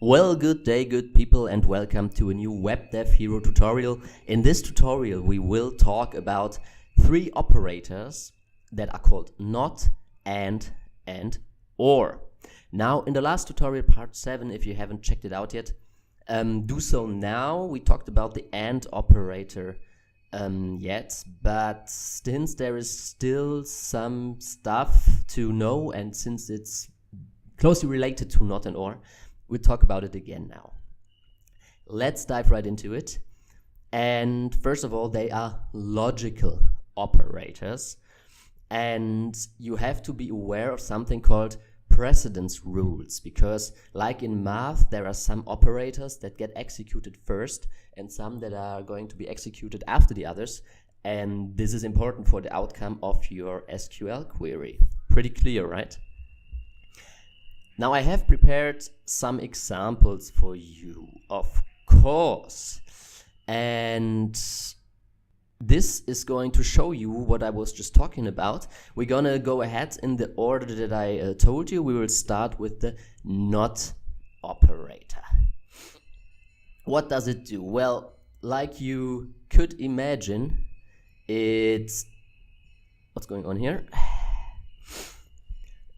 Well, good day, good people, and welcome to a new Web Dev Hero tutorial. In this tutorial, we will talk about three operators that are called not, and, or. Now, in the last tutorial, part 7, if you haven't checked it out yet, do so now. We talked about the and operator but since there is still some stuff to know, and since it's closely related to not and or, we'll talk about it again now. Let's dive right into it. And first of all, they are logical operators. And you have to be aware of something called precedence rules, because like in math, there are some operators that get executed first and some that are going to be executed after the others. And this is important for the outcome of your SQL query. Pretty clear, right? Now I have prepared some examples for you, of course, and this is going to show you what I was just talking about. We're gonna go ahead in the order that I told you. We will start with the not operator. What does it do? Well, like you could imagine, it's... What's going on here?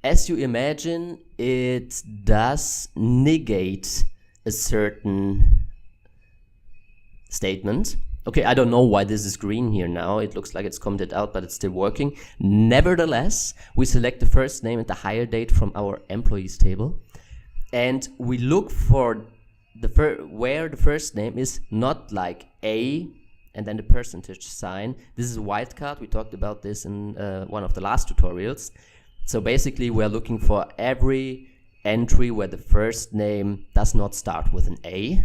As you imagine, it does negate a certain statement. Okay, I don't know why this is green here now. It looks like it's commented out, but it's still working. Nevertheless, we select the first name and the hire date from our employees table. And we look for where the first name is not like A and then the percentage sign. This is a wildcard. We talked about this in one of the last tutorials. So basically, we're looking for every entry where the first name does not start with an A.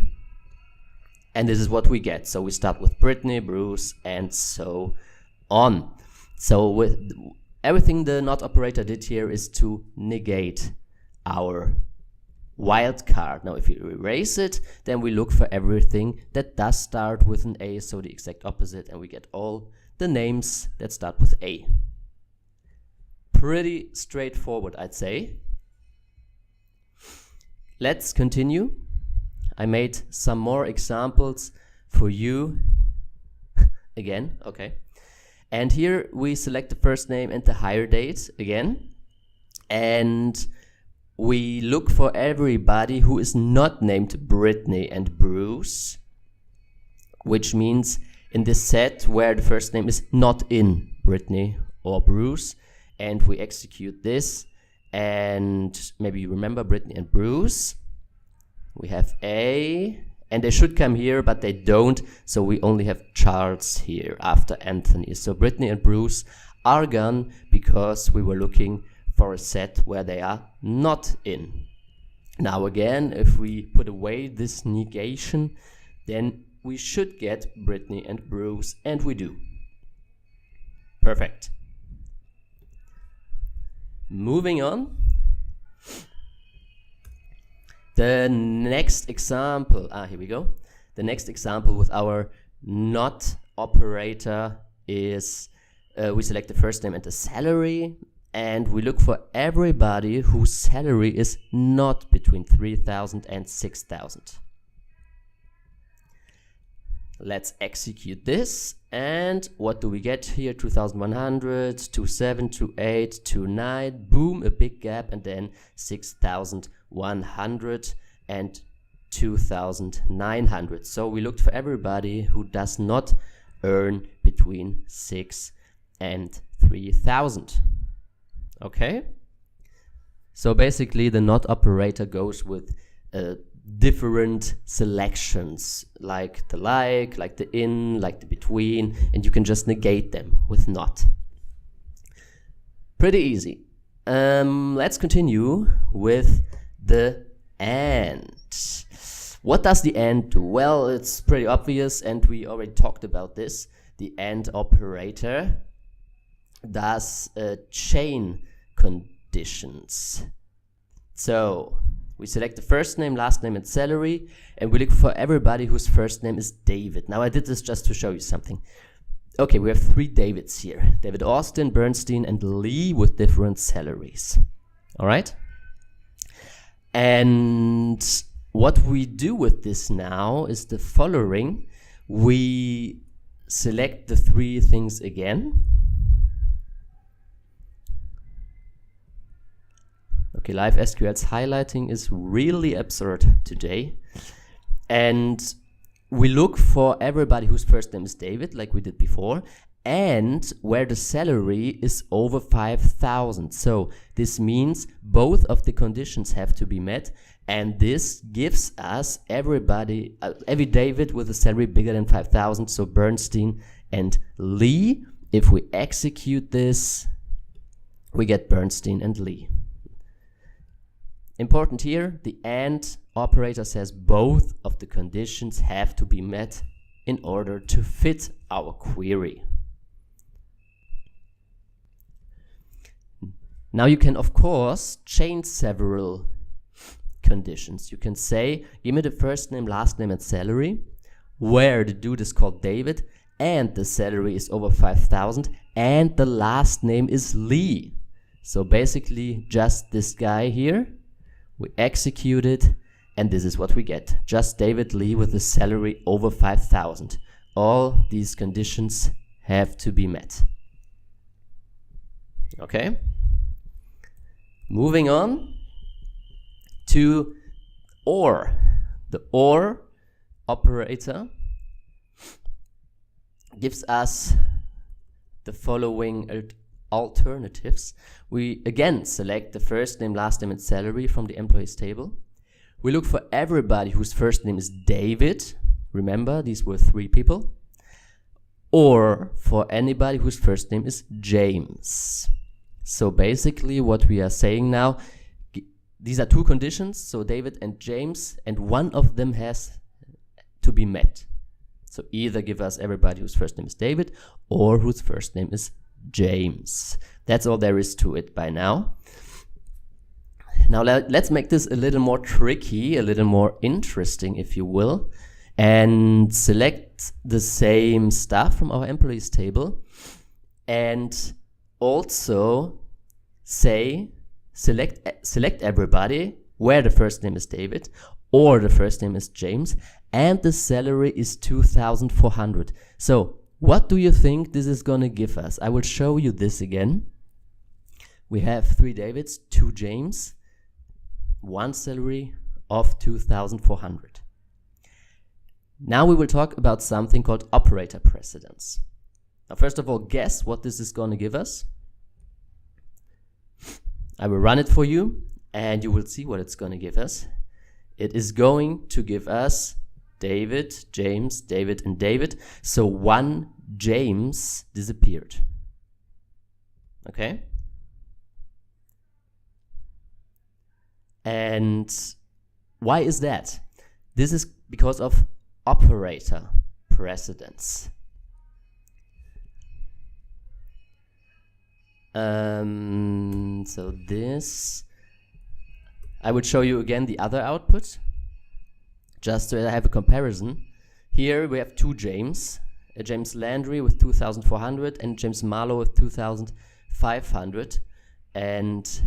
And this is what we get. So we start with Brittany, Bruce, and so on. So with everything the not operator did here is to negate our wildcard. Now, if you erase it, then we look for everything that does start with an A, so the exact opposite, and we get all the names that start with A. Pretty straightforward, I'd say. Let's continue. I made some more examples for you. Again, okay. And here we select the first name and the hire date again. And we look for everybody who is not named Brittany and Bruce, which means in this set where the first name is not in Brittany or Bruce. And we execute this, and maybe you remember Brittany and Bruce. We have A, and they should come here, but they don't, so we only have Charles here after Anthony. So Brittany and Bruce are gone because we were looking for a set where they are not in. Now again, if we put away this negation, then we should get Brittany and Bruce, and we do. Perfect. Moving on. The next example, here we go. The next example with our not operator is we select the first name and the salary, and we look for everybody whose salary is not between 3,000 and 6,000. Let's execute this, and what do we get here? 2,100, 27, 28, 29, boom, a big gap, and then 6,100 and 2,900. So we looked for everybody who does not earn between 6 and 3,000. Okay? So basically the not operator goes with different selections, like the like the in, like the between, and you can just negate them with not. Pretty easy. Let's continue with the and. What does the and do? Well, it's pretty obvious, and we already talked about this. The and operator does chain conditions. So we select the first name, last name, and salary, and we look for everybody whose first name is David. Now I did this just to show you something. Okay, we have 3 Davids here. David Austin, Bernstein, and Lee with different salaries. All right? And what we do with this now is the following. We select the three things again. Okay, live SQL's highlighting is really absurd today. And we look for everybody whose first name is David, like we did before, and where the salary is over 5,000. So this means both of the conditions have to be met, and this gives us every David with a salary bigger than 5,000, so Bernstein and Lee. If we execute this, we get Bernstein and Lee. Important here, the AND operator says both of the conditions have to be met in order to fit our query. Now you can, of course, change several conditions. You can say, give me the first name, last name, and salary, where the dude is called David, and the salary is over 5,000, and the last name is Lee. So basically, just this guy here. We execute it, and this is what we get. Just David Lee with a salary over 5,000. All these conditions have to be met. Okay? Moving on to OR. The OR operator gives us the following alternatives. We again select the first name, last name, and salary from the employees table. We look for everybody whose first name is David. Remember, these were 3 people. Or for anybody whose first name is James. So basically what we are saying now, these are 2 conditions, so David and James, and one of them has to be met. So either give us everybody whose first name is David or whose first name is James. That's all there is to it by now. Now let's make this a little more tricky, a little more interesting, if you will, and select the same stuff from our employees table, and also say select everybody where the first name is David or the first name is James, and the salary is 2,400. So what do you think this is going to give us? I will show you this again. We have 3 Davids, 2 James, 1 salary of 2,400. Now we will talk about something called operator precedence. Now first of all, guess what this is going to give us. I will run it for you and you will see what it's going to give us. It is going to give us David, James, David, and David. So 1 James disappeared. Okay? And why is that? This is because of operator precedence. So this, I would show you again the other output, just so I have a comparison. Here we have 2 James, a James Landry with 2,400 and James Marlowe with 2,500. And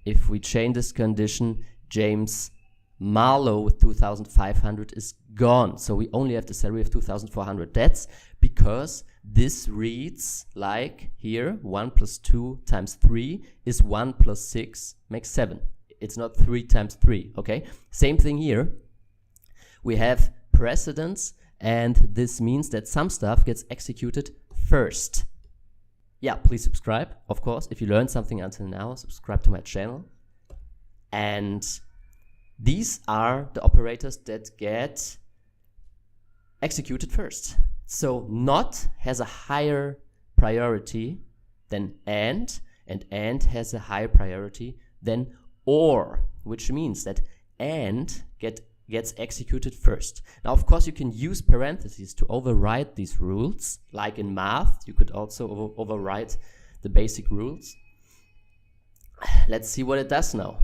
if we change this condition, James Marlowe with 2,500 is gone. So we only have the salary of 2,400. That's because this reads like here, 1 plus 2 times 3 is 1 plus 6 makes 7. It's not 3 times 3, okay? Same thing here. We have precedence, and this means that some stuff gets executed first. Yeah, please subscribe, of course. If you learned something until now, subscribe to my channel. And these are the operators that get executed first. So not has a higher priority than and has a higher priority than or, which means that and gets executed first. Now, of course, you can use parentheses to override these rules. Like in math, you could also override the basic rules. Let's see what it does now.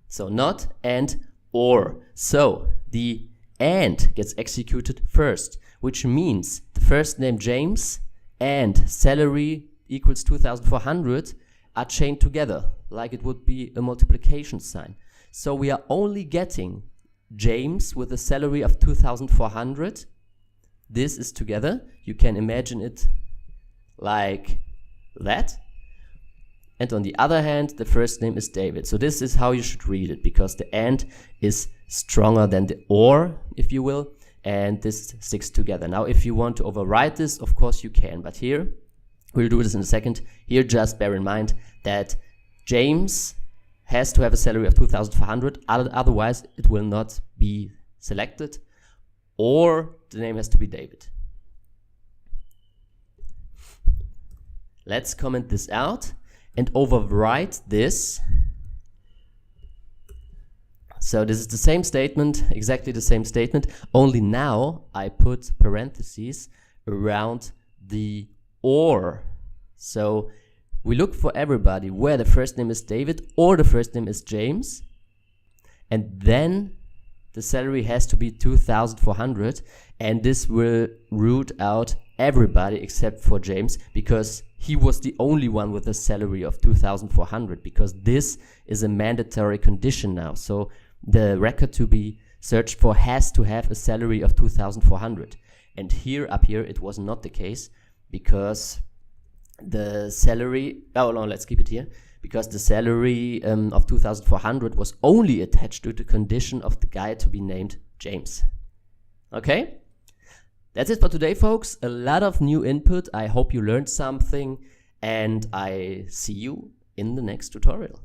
So not and or. So the and gets executed first, which means the first name James and salary equals 2,400 are chained together, like it would be a multiplication sign. So we are only getting James with a salary of 2,400. This is together. You can imagine it like that. And on the other hand, the first name is David. So this is how you should read it, because the and is stronger than the or, if you will, and this sticks together. Now, if you want to override this, of course you can, but here, we'll do this in a second. Here, just bear in mind that James has to have a salary of 2,400, otherwise it will not be selected, or the name has to be David. Let's comment this out and overwrite this. So this is the same statement, exactly the same statement, only now I put parentheses around the or. So we look for everybody where the first name is David or the first name is James, and then the salary has to be 2,400, and this will root out everybody except for James, because he was the only one with a salary of 2,400, because this is a mandatory condition now. So the record to be searched for has to have a salary of 2,400. And here, up here, it was not the case, because the salary, oh no, let's keep it here, because the salary of 2,400 was only attached to the condition of the guy to be named James. Okay? That's it for today, folks. A lot of new input. I hope you learned something, and I see you in the next tutorial.